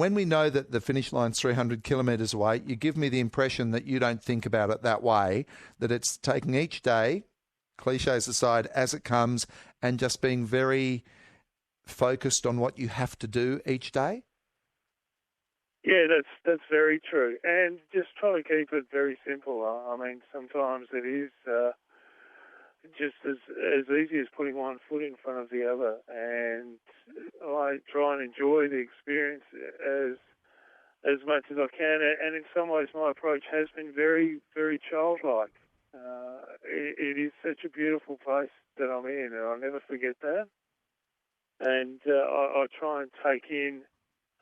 when we know that the finish line's 300 kilometres away, you give me the impression that you don't think about it that way, that it's taking each day, cliches aside, as it comes, and just being very focused on what you have to do each day? Yeah, that's very true. And just try to keep it very simple. I mean, sometimes it is just as easy as putting one foot in front of the other. And I try and enjoy the experience as much as I can. And in some ways, my approach has been very, very childlike. It is such a beautiful place that I'm in, and I'll never forget that. And I try and take in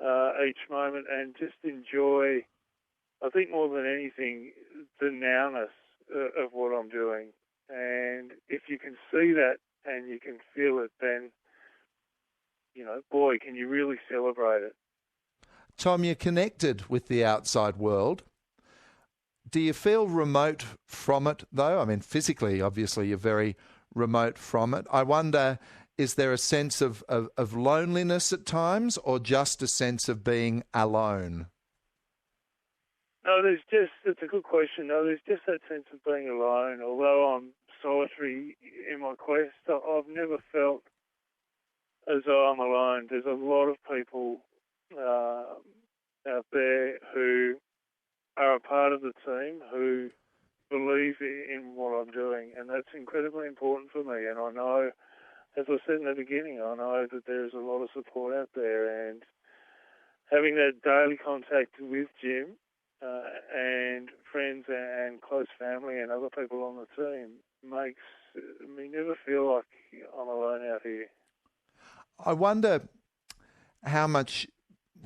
each moment and just enjoy, I think more than anything, the nowness of what I'm doing. And if you can see that and you can feel it, then, boy, can you really celebrate it. Tom, you're connected with the outside world. Do you feel remote from it, though? I mean, physically, obviously, you're very remote from it. I wonder, is there a sense of loneliness at times, or just a sense of being alone? No, it's a good question. No, there's just that sense of being alone. Although I'm solitary in my quest, I've never felt as though I'm alone. There's a lot of people out there who are a part of the team, who believe in what I'm doing, and that's incredibly important for me. And I know, as I said in the beginning, I know that there's a lot of support out there, and having that daily contact with Jim and friends and close family and other people on the team makes me never feel like I'm alone out here. I wonder how much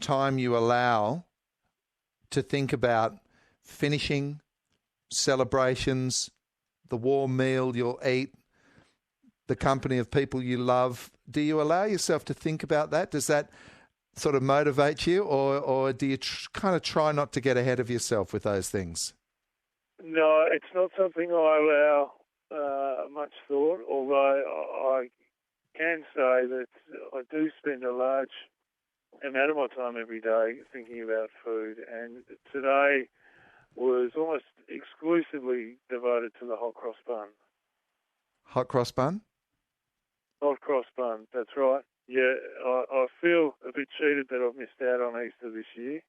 time you allow to think about finishing, celebrations, the warm meal you'll eat, the company of people you love. Do you allow yourself to think about that? Does that sort of motivate you, or do you kind of try not to get ahead of yourself with those things? No, it's not something I allow much thought, although I can say that I do spend a large amount of my time every day thinking about food, and today was almost exclusively devoted to the hot cross bun. Hot cross bun? Hot cross bun, that's right. Yeah, I feel a bit cheated that I've missed out on Easter this year,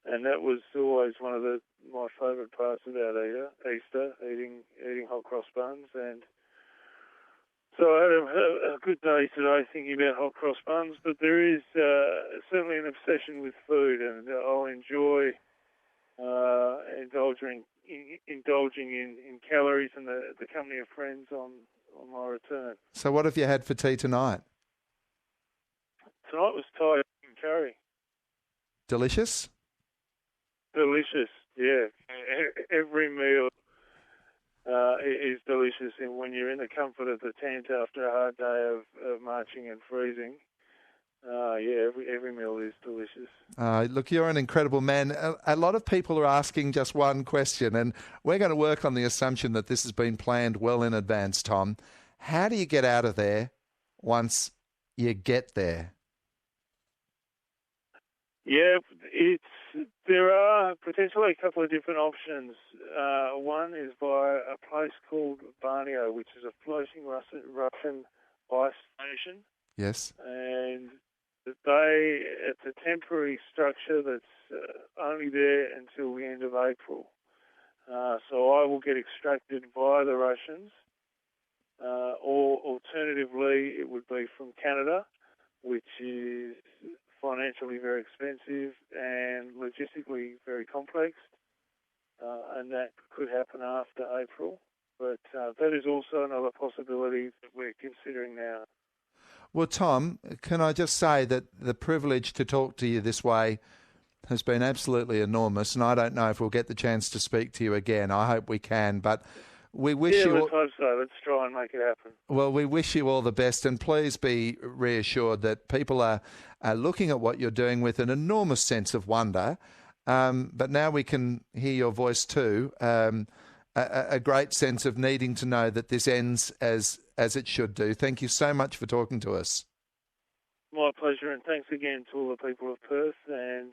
and that was always one of my favourite parts about Easter, eating hot cross buns. And so I had a good day today thinking about hot cross buns, but there is certainly an obsession with food, and I'll enjoy indulging in calories and the company of friends on my return. So what have you had for tea tonight? Tonight was Thai chicken curry. Delicious? Delicious, yeah. Every meal is delicious, and when you're in the comfort of the tent after a hard day of marching and freezing, every meal is delicious. Look, you're an incredible man. A lot of people are asking just one question, and we're going to work on the assumption that this has been planned well in advance, Tom. How do you get out of there once you get there? Yeah, there are potentially a couple of different options. One is by a place called Barnio, which is a floating Russian ice station. Yes. And it's a temporary structure that's only there until the end of April. So I will get extracted by the Russians, or alternatively it would be from Canada, which is financially very expensive and logistically very complex, and that could happen after April. But that is also another possibility that we're considering now. Well, Tom, can I just say that the privilege to talk to you this way has been absolutely enormous, and I don't know if we'll get the chance to speak to you again. I hope we can, but we wish you... let's hope so. Let's try and make it happen. Well, we wish you all the best, and please be reassured that people are looking at what you're doing with an enormous sense of wonder, but now we can hear your voice too, a great sense of needing to know that this ends as it should do. Thank you so much for talking to us. My pleasure, and thanks again to all the people of Perth, and